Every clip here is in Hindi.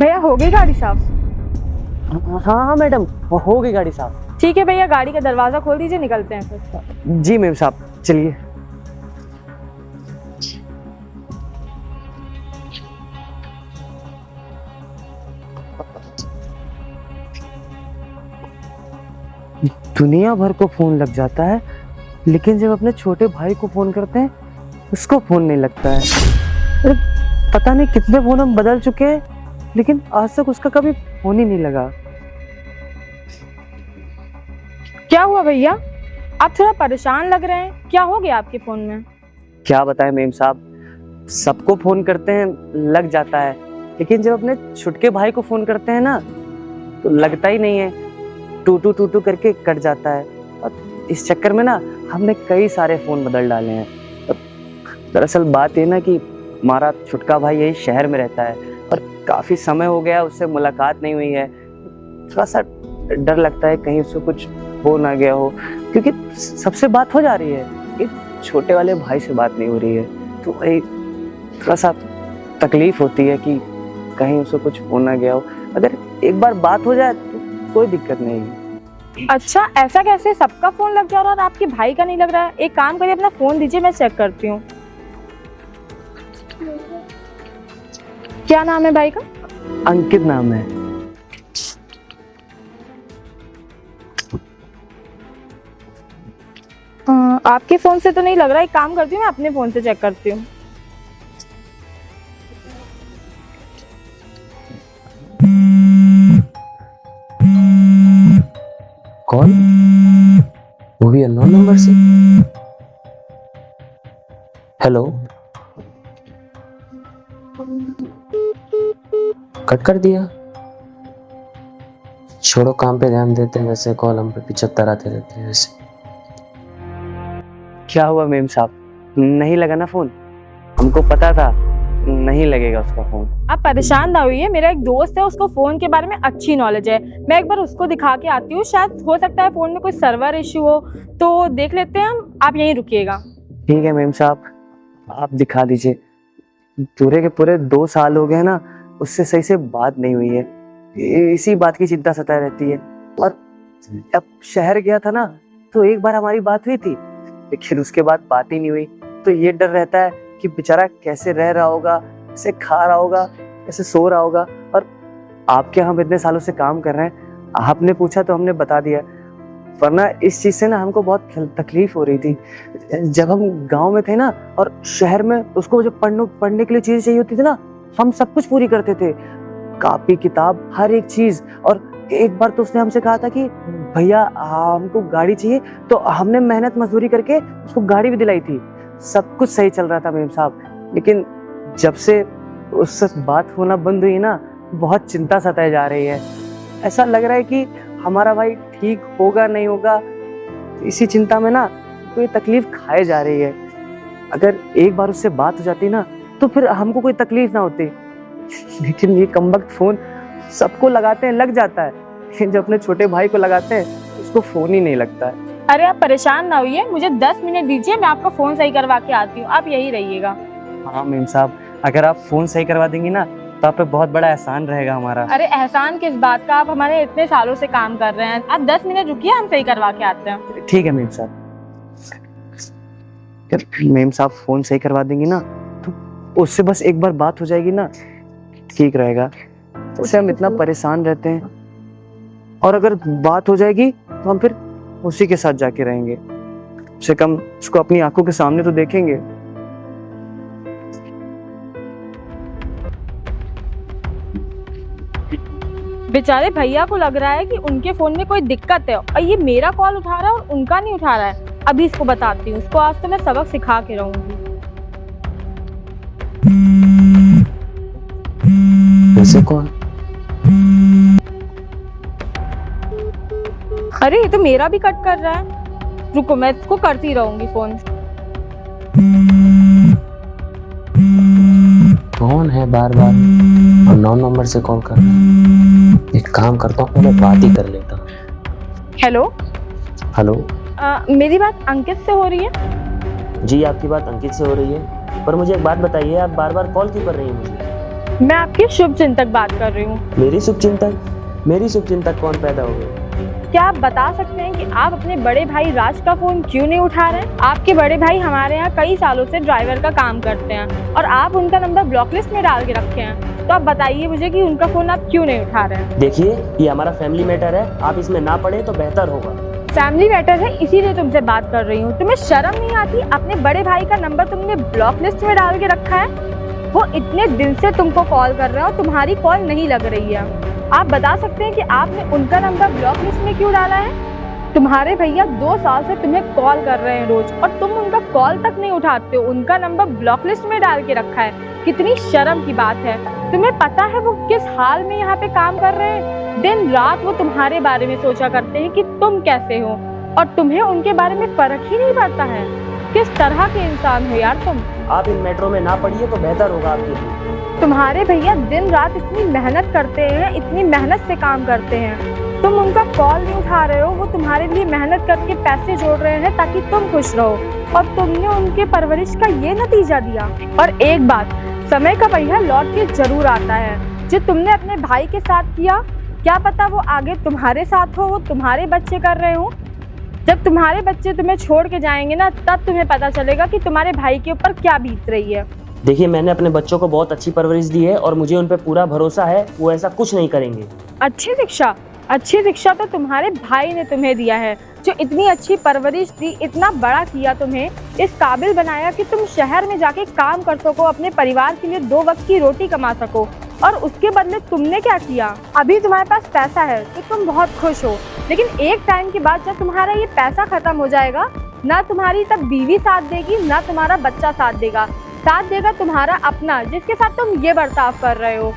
भैया हो गई गाड़ी साफ? हाँ हाँ मैडम, हो गई गाड़ी साफ। ठीक है भैया, गाड़ी का दरवाजा खोल दीजिए, निकलते हैं फिर। जी मैम साहब, चलिए। दुनिया भर को फोन लग जाता है, लेकिन जब अपने छोटे भाई को फोन करते हैं उसको फोन नहीं लगता है। अरे पता नहीं कितने फोन हम बदल चुके हैं, लेकिन आज तक उसका कभी फोन ही नहीं लगा। क्या हुआ भैया, आप थोड़ा परेशान लग रहे हैं, क्या हो गया आपके फोन में? क्या बताएं मेम साहब, सबको फोन करते हैं लग जाता है, लेकिन जब अपने छुटके भाई को फोन करते हैं ना तो लगता ही नहीं है, टू करके कट जाता है। और इस चक्कर में ना हमने कई सारे फोन बदल डाले हैं। दरअसल बात ये ना कि हमारा छुटका भाई यही शहर में रहता है और काफी समय हो गया उससे मुलाकात नहीं हुई है। थोड़ा सा डर लगता है कहीं उसको कुछ हो ना गया हो, क्योंकि सबसे बात हो जा रही है, एक छोटे वाले भाई से बात नहीं हो रही है, तो वही थोड़ा सा तकलीफ होती है कि कहीं उसको कुछ हो ना गया हो। अगर एक बार बात हो जाए तो कोई दिक्कत नहीं है। अच्छा, ऐसा कैसे? सबका फोन लग जा रहा है और आपके भाई का नहीं लग रहा है? एक काम करिए, अपना फोन दीजिए, मैं चेक करती हूँ। क्या नाम है भाई का? अंकित नाम है। आपके फोन से तो नहीं लग रहा, एक काम करती हूँ, मैं अपने फोन से चेक करती हूँ। कौन? वो भी अननोन नंबर से। हेलो, कट कर दिया। छोड़ो, काम पे ध्यान देते हैं, वैसे कॉल हम पे 75 आते रहते हैं वैसे। क्या हुआ मेम साहब, नहीं लगा ना फोन? हमको पता था नहीं लगेगा उसका फोन। आप परेशान ना होइए, मेरा एक दोस्त है, उसको फोन के बारे में अच्छी नॉलेज है, मैं एक बार उसको दिखा के आती हूँ, शायद हो सकता है फोन में कोई सर्वर इश्यू हो, तो देख लेते हैं हम, आप यहीं रुकिएगा। ठीक है मेम साहब, आप दिखा दीजिए। पूरे के पूरे 2 साल हो गए ना, उससे सही से बात नहीं हुई है, इसी बात की चिंता सताए रहती है। और अब शहर गया था ना तो एक बार हमारी बात हुई थी, लेकिन उसके बाद बात ही नहीं हुई, तो ये डर रहता है कि बेचारा कैसे रह रहा होगा, कैसे खा रहा होगा, कैसे सो रहा होगा। और आपके हम इतने सालों से काम कर रहे हैं, आपने पूछा तो हमने बता दिया, वरना इस चीज से ना हमको बहुत तकलीफ हो रही थी। जब हम गांव में थे ना और शहर में उसको जो पढ़ने के लिए चीजें चाहिए होती थी ना, हम सब कुछ पूरी करते थे, कॉपी किताब हर एक चीज। और एक बार तो उसने हमसे कहा था कि भैया हमको गाड़ी चाहिए, तो हमने मेहनत मजदूरी करके उसको गाड़ी भी दिलाई थी। सब कुछ सही चल रहा था मेम साहब, लेकिन जब से उससे बात होना बंद हुई ना, बहुत चिंता सताए जा रही है। ऐसा लग रहा है कि हमारा भाई ठीक होगा नहीं होगा, इसी चिंता में ना कोई तकलीफ खाए जा रही है। अगर एक बार उससे बात हो जाती ना तो फिर हमको कोई तकलीफ ना होती, लेकिन ये कमबख्त फोन सबको लगाते हैं लग जाता है, लेकिन जब अपने छोटे भाई को लगाते हैं उसको फोन ही नहीं लगता है। अरे आप परेशान ना होइए, मुझे 10 मिनट दीजिए, मैं आपका फोन सही करवा के आती हूँ, आप यही रहिएगा। हाँ मेम साहब, अगर आप फोन सही करवा देंगी ना तो आप पे बहुत बड़ा एहसान रहेगा हमारा। अरे एहसान किस बात का, आप हमारे इतने सालों से काम कर रहे हैं, आप 10 मिनट रुकिए, हम सही करवा के आते हैं। ठीक है मेम साहब, मेम साहब फोन सही करवा देंगी ना तो उससे बस एक बार बात हो जाएगी ना, ठीक रहेगा। उससे हम इतना परेशान रहते हैं, और अगर बात हो जाएगी तो हम फिर उसी के साथ जाके रहेंगे, कम से कम उसको अपनी आंखों के सामने तो देखेंगे। बेचारे भैया को लग रहा है कि उनके फोन में कोई दिक्कत है और ये मेरा कॉल उठा रहा है और उनका नहीं उठा रहा है। अभी इसको बताती हूँ, इसको आज तो मैं सबक सिखा के रहूंगी। वैसे कौन? अरे ये तो मेरा भी कट कर रहा है, रुको मैं इसको करती रहूंगी फोन। कौन है बार बार अननोन नंबर से कॉल कर रहा है? एक काम करता हूँ, मैं बात ही कर लेता हूँ। हेलो हेलो, मेरी बात अंकित से हो रही है? जी आपकी बात अंकित से हो रही है, पर मुझे एक बात बताइए, आप बार बार कॉल क्यों कर रही हैं मुझे? मैं आपकी शुभ चिंतक बात कर रही हूँ। मेरी शुभचिंतक कौन पैदा हो गई? क्या आप बता सकते हैं कि आप अपने बड़े भाई राज का फोन क्यों नहीं उठा रहे हैं? आपके बड़े भाई हमारे यहाँ कई सालों से ड्राइवर का काम करते हैं और आप उनका नंबर ब्लॉक लिस्ट में डाल के रखे हैं। तो आप बताइए मुझे कि उनका फोन आप क्यों नहीं उठा रहे हैं? देखिए, ये हमारा फैमिली मैटर है, आप इसमें ना पड़े तो बेहतर होगा। फैमिली मैटर है इसीलिए तुमसे बात कर रही हूँ। तुम्हें शर्म नहीं आती? अपने बड़े भाई का नंबर तुमने ब्लॉक लिस्ट में डाल के रखा है। वो इतने दिन से तुमको कॉल कर रहे हो, तुम्हारी कॉल नहीं लग रही है। आप बता सकते हैं कि आपने उनका नंबर ब्लॉक लिस्ट में क्यों डाला है? तुम्हारे भैया 2 साल से तुम्हें कॉल कर रहे हैं रोज और तुम उनका कॉल तक नहीं उठाते हो। उनका नंबर ब्लॉक लिस्ट में डाल के रखा है। कितनी शर्म की बात है। तुम्हें पता है वो किस हाल में यहाँ पे काम कर रहे हैं? दिन रात वो तुम्हारे बारे में सोचा करते हैं कि तुम कैसे हो और तुम्हें उनके बारे में फर्क ही नहीं पड़ता है। किस तरह के इंसान हो यार तुम। आप इन मैटरों में ना पड़िए तो बेहतर होगा आपके लिए। तुम्हारे भैया दिन रात इतनी मेहनत करते हैं, इतनी मेहनत से काम करते हैं। तुम उनका कॉल नहीं उठा रहे हो। वो तुम्हारे लिए मेहनत करके पैसे जोड़ रहे हैं ताकि तुम खुश रहो और तुमने उनके परवरिश का ये नतीजा दिया। और एक बात, समय का पहिया लौट के जरूर आता है। जो तुमने अपने भाई के साथ किया, क्या पता वो आगे तुम्हारे साथ हो, वो तुम्हारे बच्चे कर रहे हो। जब तुम्हारे बच्चे तुम्हें छोड़ के जाएंगे ना, तब तुम्हें पता चलेगा कि तुम्हारे भाई के ऊपर क्या बीत रही है। देखिए, मैंने अपने बच्चों को बहुत अच्छी परवरिश दी है और मुझे उन पर पूरा भरोसा है, वो ऐसा कुछ नहीं करेंगे। अच्छी शिक्षा तो तुम्हारे भाई ने तुम्हें दिया है, जो इतनी अच्छी परवरिश दी, इतना बड़ा किया, तुम्हें इस काबिल बनाया कि तुम शहर में जाके काम कर सको, अपने परिवार के लिए 2 वक्त की रोटी कमा सको। और उसके बदले तुमने क्या किया? अभी तुम्हारे पास पैसा है तो तुम बहुत खुश हो, लेकिन एक टाइम के बाद जब तुम्हारा ये पैसा खत्म हो जाएगा, ना तुम्हारी तब बीवी साथ देगी, ना तुम्हारा बच्चा साथ देगा तुम्हारा अपना, जिसके साथ तुम ये बर्ताव कर रहे हो।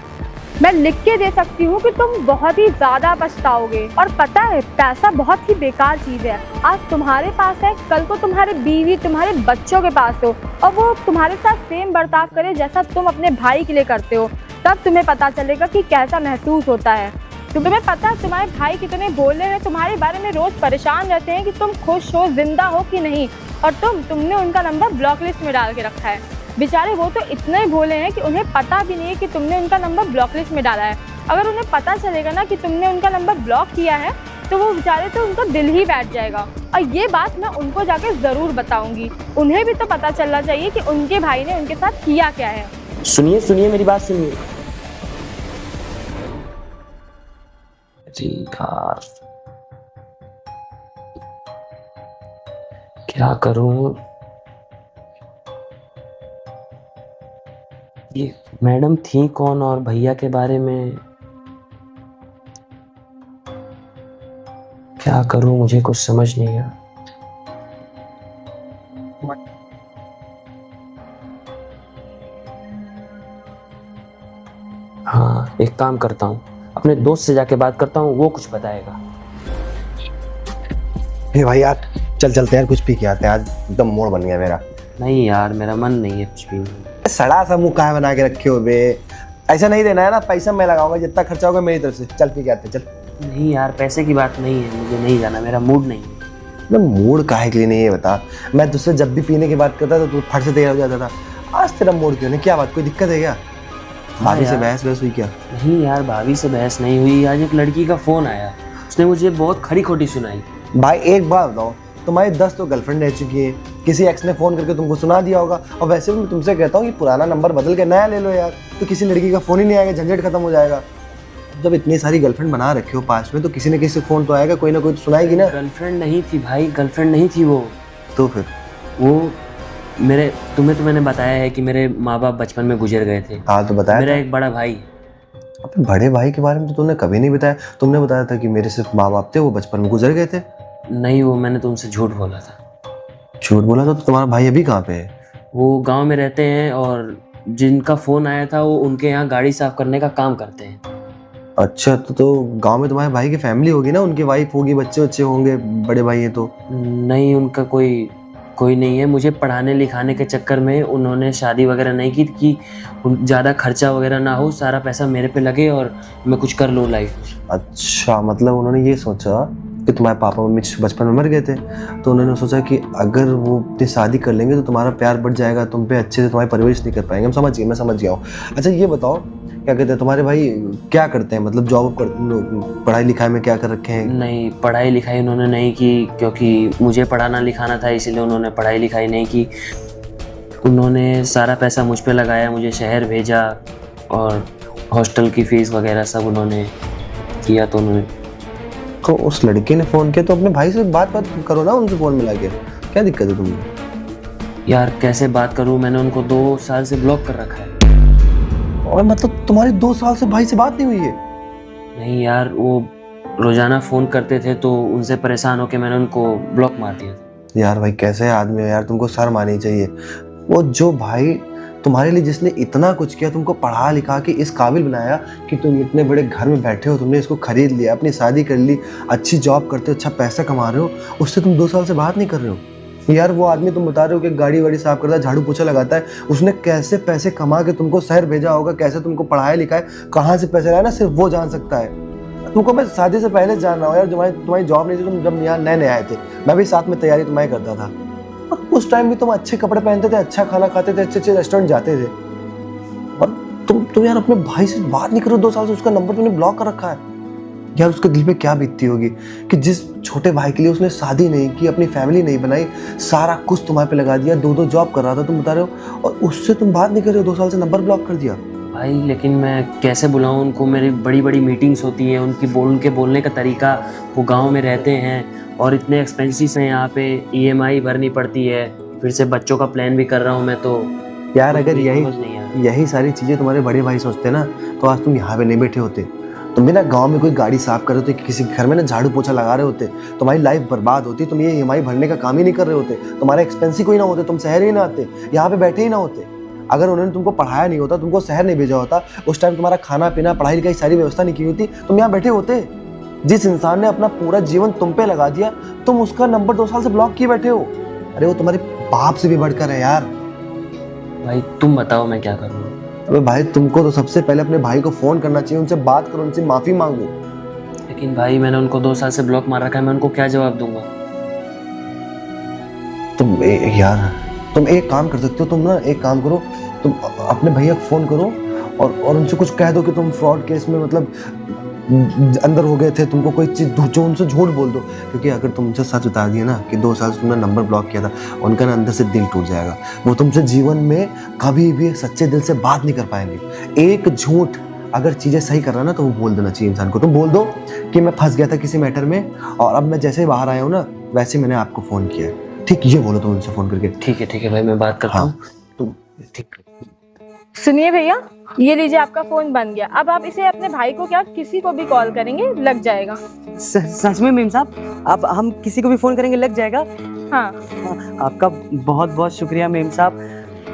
मैं लिख के दे सकती हूँ कि तुम बहुत ही ज्यादा पछताओगे। और पता है, पैसा बहुत ही बेकार चीज है। आज तुम्हारे पास है, कल को तुम्हारे बीवी, तुम्हारे बच्चों के पास हो और वो तुम्हारे साथ सेम बर्ताव करे जैसा तुम अपने भाई के लिए करते हो, तब तुम्हें पता चलेगा कि कैसा महसूस होता है। तुम्हें पता है तुम्हारे भाई कितने भोले हैं, तुम्हारे बारे में रोज परेशान रहते हैं कि तुम खुश हो, जिंदा हो कि नहीं, और तुमने उनका नंबर ब्लॉक लिस्ट में डाल के रखा है। बेचारे वो तो इतने भोले हैं कि उन्हें पता भी नहीं है कि तुमने उनका नंबर ब्लॉक लिस्ट में डाला है। अगर उन्हें पता चलेगा ना कि तुमने उनका नंबर ब्लॉक किया है, तो वो बेचारे तो उनका दिल ही बैठ जाएगा। और ये बात मैं उनको जाके ज़रूर बताऊंगी। उन्हें भी तो पता चलना चाहिए कि उनके भाई ने उनके साथ किया क्या है। सुनिए, मेरी बात सुनिए। यार, क्या करूं? ये मैडम थी कौन और भैया के बारे में क्या करूं? मुझे कुछ समझ नहीं आया। हाँ, एक काम करता हूँ, अपने दोस्त से जाके बात करता हूँ, वो कुछ बताएगा। भाई यार, चलते यार, कुछ पी के आते हैं। आज एकदम मूड बन गया मेरा। नहीं यार, मेरा मन नहीं है कुछ भी। सड़ा सा मुंह काहे बना के रखे हो बे? ऐसा नहीं देना है ना, पैसा मैं लगाऊंगा, जितना खर्चा होगा मेरी तरफ से। चल पी के आते, चल। नहीं यार, पैसे की बात नहीं है, मुझे नहीं जाना, मेरा मूड नहीं है। मूड काहे के लिए नहीं है बता? मैं तुझसे जब भी पीने की बात करता था तो तू फट से तैयार हो जाता था। आज तेरा मूड क्यों नहीं? क्या बात, कोई दिक्कत है क्या? भाभी से बहस हुई क्या? नहीं यार, भाभी से बहस नहीं हुई। आज एक लड़की का फोन आया, उसने मुझे बहुत खरी खोटी सुनाई। भाई एक बात बताओ, तुम्हारी 10 तो गर्लफ्रेंड रह चुकी है, किसी एक्स ने फोन करके तुमको सुना दिया होगा। और वैसे भी मैं तुमसे कहता हूँ कि पुराना नंबर बदल के नया ले लो यार, तो किसी लड़की का फोन ही नहीं आएगा, झंझट खत्म हो जाएगा। जब इतनी सारी गर्लफ्रेंड बना रखे हो पास में, तो किसी न किसी फोन तो आएगा, कोई ना कोई तो सुनाएगी ना। गर्लफ्रेंड नहीं थी भाई, गर्लफ्रेंड नहीं थी वो। तो फिर वो मेरे, तुम्हें तो मैंने बताया है कि मेरे माँ बाप बचपन में गुजर गए थे। हाँ तो बताया। मेरा एक बड़ा भाई। अपने बड़े भाई के बारे में तो तुमने कभी नहीं बताया। तुमने बताया था कि मेरे सिर्फ माँ बाप थे, वो बचपन में गुजर गए थे। नहीं, वो मैंने तुमसे झूठ बोला था। झूठ बोला था? तो तुम्हारा भाई अभी कहाँ पे है? वो गांव में रहते हैं और जिनका फोन आया था वो उनके यहाँ गाड़ी साफ करने का काम करते हैं। अच्छा, तो गांव में तुम्हारे भाई की फैमिली होगी ना, उनकी वाइफ होगी, बच्चे होंगे, बड़े भाई हैं तो? नहीं, उनका कोई नहीं है। मुझे पढ़ाने लिखाने के चक्कर में उन्होंने शादी वगैरह नहीं की कि ज़्यादा खर्चा वगैरह ना हो, सारा पैसा मेरे पे लगे और मैं कुछ कर लूँ लाइफ में। अच्छा, मतलब उन्होंने ये सोचा कि तुम्हारे पापा मम्मी बचपन में मर गए थे, तो उन्होंने सोचा कि अगर वो अपनी शादी कर लेंगे तो तुम्हारा प्यार बढ़ जाएगा, तुम पे अच्छे से तुम्हारी परवरिश नहीं कर पाएंगे। मैं समझ गया हूँ। अच्छा ये बताओ क्या कहते हैं तुम्हारे भाई, क्या करते हैं, मतलब जॉब कर, पढ़ाई लिखाई में क्या कर रखे हैं? नहीं, पढ़ाई लिखाई उन्होंने नहीं की, क्योंकि मुझे पढ़ाना लिखाना था, इसीलिए उन्होंने पढ़ाई लिखाई नहीं की। उन्होंने सारा पैसा मुझ पे लगाया, मुझे शहर भेजा और हॉस्टल की फ़ीस वगैरह सब उन्होंने किया। तो उन्होंने तो उस लड़के ने फ़ोन किया तो अपने भाई से बात करो ना, उनसे फ़ोन मिला के, क्या दिक्कत है तुम्हें? यार कैसे बात करूँ, मैंने उनको 2 साल से ब्लॉक कर रखा है। और मतलब तुम्हारी 2 साल से भाई से बात नहीं हुई है? नहीं यार, वो रोज़ाना फ़ोन करते थे तो उनसे परेशान होकर मैंने उनको ब्लॉक मार दिया। यार भाई कैसे आदमी हो यार, तुमको शर्म आनी चाहिए। वो जो भाई तुम्हारे लिए जिसने इतना कुछ किया, तुमको पढ़ा लिखा के इस काबिल बनाया कि तुम इतने बड़े घर में बैठे हो, तुमने इसको खरीद लिया, अपनी शादी कर ली, अच्छी जॉब करते हो, अच्छा पैसा कमा रहे हो, उससे तुम 2 साल से बात नहीं कर रहे हो। यार वो आदमी तुम बता रहे हो कि गाड़ी वाड़ी साफ करता है, झाड़ू पोछा लगाता है, उसने कैसे पैसे कमा के तुमको शहर भेजा होगा, कैसे तुमको पढ़ाया लिखा है, कहाँ से पैसे लाया ना, सिर्फ वो जान सकता है। तुमको मैं शादी से पहले जान रहा हूँ यार, तुम्हारी जॉब नहीं थी, तुम जब यहाँ नए आए थे, मैं भी साथ में तैयारी तुम्हारी करता था। और उस टाइम भी तुम अच्छे कपड़े पहनते थे, अच्छा खाना खाते थे, अच्छे अच्छे रेस्टोरेंट जाते थे, और तुम यार अपने भाई से बात नहीं करो 2 साल से, उसका नंबर तुमने ब्लॉक कर रखा है। यार उसके दिल पे क्या बीतती होगी कि जिस छोटे भाई के लिए उसने शादी नहीं की, अपनी फैमिली नहीं बनाई, सारा कुछ तुम्हारे पे लगा दिया, 2 जॉब कर रहा था तुम बता रहे हो, और उससे तुम बात नहीं कर रहे हो, 2 साल से नंबर ब्लॉक कर दिया। भाई लेकिन मैं कैसे बुलाऊं उनको, मेरी बड़ी बड़ी मीटिंग्स होती हैं, उनके बोलने का तरीका, वो गांव में रहते हैं और इतने एक्सपेंसेस हैं यहाँ पे, EMI भरनी पड़ती है, फिर से बच्चों का प्लान भी कर रहा हूँ मैं। तो यार अगर यही सारी चीज़ें तुम्हारे बड़े भाई सोचते ना, तो आज तुम यहाँ पे नहीं बैठे होते। तुम भी ना गांव में कोई गाड़ी साफ कर रहे होते, किसी घर में ना झाड़ू पोछा लगा रहे होते, तुम्हारी लाइफ बर्बाद होती, तुम ये EMI भरने का काम ही नहीं कर रहे होते, तुम्हारे एक्सपेंस ही कोई ना होते, तुम शहर ही ना आते, यहाँ पे बैठे ही ना होते। अगर उन्होंने तुमको पढ़ाया नहीं होता, तुमको शहर नहीं भेजा होता, उस टाइम तुम्हारा खाना पीना पढ़ाई लिखाई सारी व्यवस्था नहीं की होती, तुम यहाँ बैठे होते। जिस इंसान ने अपना पूरा जीवन तुम पे लगा दिया, तुम उसका नंबर 2 साल से ब्लॉक किए बैठे हो। अरे वो तुम्हारे बाप से भी बढ़कर है यार। भाई तुम बताओ मैं क्या करूँ? अबे भाई तुमको तो सबसे पहले अपने भाई को फोन करना चाहिए, उनसे बात करो, उनसे माफी मांगो। लेकिन भाई मैंने उनको 2 साल से ब्लॉक मार रखा है, मैं उनको क्या जवाब दूंगा? तुम एक काम कर सकते हो, तुम ना एक काम करो, तुम अपने भैया को फोन करो और उनसे कुछ कह दो कि तुम फ्रॉड केस में मतलब अंदर हो गए थे, तुमको कोई चीज़ जो उनसे झूठ बोल दो, क्योंकि अगर तुमसे सच बता दिया ना कि 2 साल से तुमने नंबर ब्लॉक किया था, उनका ना अंदर से दिल टूट जाएगा, वो तुमसे जीवन में कभी भी सच्चे दिल से बात नहीं कर पाएंगे। एक झूठ अगर चीज़ें सही कर रहा है ना, तो वो बोल देना चाहिए इंसान को। तुम बोल दो कि मैं फंस गया था किसी मैटर में और अब मैं जैसे ही बाहर आया हूँ ना, वैसे मैंने आपको फ़ोन किया है, ठीक, ये बोलो तुम उनसे फ़ोन करके। ठीक है भाई, मैं बात करता हूँ। तुम ठीक। सुनिए भैया, ये लीजिए आपका फोन बन गया। अब आप इसे अपने भाई को क्या किसी को भी कॉल करेंगे लग जाएगा। सच में मेम साहब, आप हम किसी को भी फोन करेंगे लग जाएगा? हाँ। आपका बहुत बहुत शुक्रिया मेम साहब।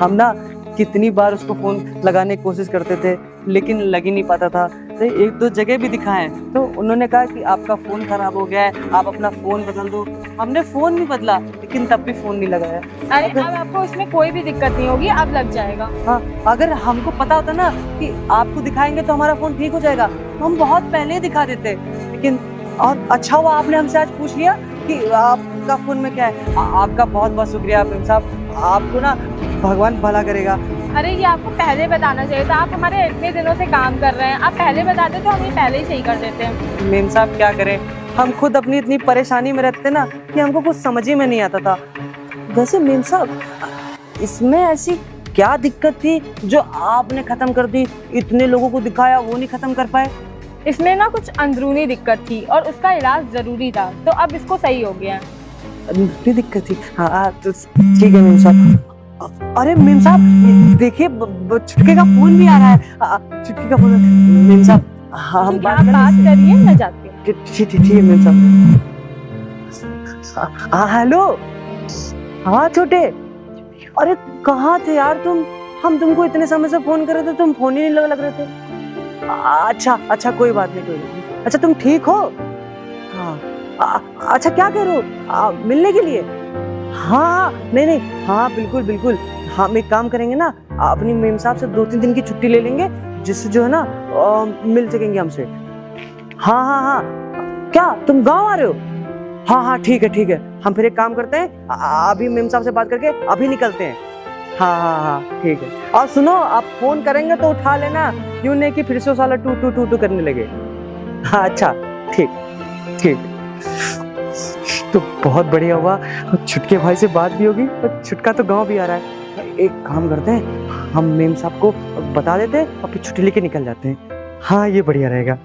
हम ना कितनी बार उसको फोन लगाने की कोशिश करते थे, लेकिन लग ही नहीं पाता था। तो 1-2 जगह भी दिखाएं तो उन्होंने कहा कि आपका फ़ोन ख़राब हो गया है, आप अपना फ़ोन बदल दो। हमने फ़ोन भी बदला, लेकिन तब भी फ़ोन नहीं लगाया। अरे अब आपको इसमें कोई भी दिक्कत नहीं होगी, अब लग जाएगा। हाँ, अगर हमको पता होता ना कि आपको दिखाएंगे तो हमारा फ़ोन ठीक हो जाएगा, तो हम बहुत पहले ही दिखा देते। लेकिन और अच्छा हुआ आपने हमसे आज पूछ लिया कि आपका फ़ोन में क्या है। आपका बहुत बहुत शुक्रिया मेम साहब, आपको ना भगवान भला करेगा। अरे ये आपको पहले बताना चाहिए था, आप हमारे इतने दिनों से काम कर रहे हैं, आप पहले बताते तो हम ये पहले ही सही कर देते हैं। मेम साहब क्या करें, हम खुद अपनी इतनी परेशानी में रहते ना कि हमको कुछ समझ ही में नहीं आता था। वैसे मेम साहब, इसमें ऐसी क्या दिक्कत थी जो आपने खत्म कर दी? इतने लोगों को दिखाया, वो नहीं खत्म कर पाए? इसमें ना कुछ अंदरूनी दिक्कत थी और उसका इलाज जरूरी था, तो अब इसको सही हो गया है। अंदरूनी दिक्कत थी? हाँ तो ठीक है मेम साहब। अरे मेम साहब देखिए, छुटके का फोन भी आ रहा है। छुटके का फोन। मेम साहब हम आप बात करिए, मैं जाती हूँ। ठीक है मेम साहब। हाँ हेलो, हाँ छोटे, अरे कहाँ थे यार तुम? हम तुमको इतने समय से फोन कर रहे थे, तुम फोन ही नहीं लग रहे थे। अच्छा कोई बात नहीं। अच्छा तुम ठीक हो? हाँ अच्छा, क्या कह रहे हो? मिलने के लिए? हाँ नहीं, हाँ बिल्कुल। हम एक काम करेंगे ना, अपनी मेम साहब से 2-3 दिन की छुट्टी ले लेंगे, जिससे जो है ना मिल सकेंगे हमसे। हाँ क्या तुम गांव आ रहे हो? हाँ ठीक है। हम फिर एक काम करते हैं, अभी मेम साहब से बात करके अभी निकलते हैं। हाँ हाँ हाँ ठीक है। और सुनो, आप फोन करेंगे तो उठा लेना, यूं नहीं कि फिर से वो साला टू टू टू टू करने लगे। हाँ अच्छा, ठीक ठीक। तो बहुत बढ़िया हुआ, छुटके भाई से बात भी होगी और छुटका तो गांव भी आ रहा है। एक काम करते हैं, हम मेम साहब को बता देते हैं और फिर छुट्टी लेके निकल जाते हैं। हाँ ये बढ़िया रहेगा।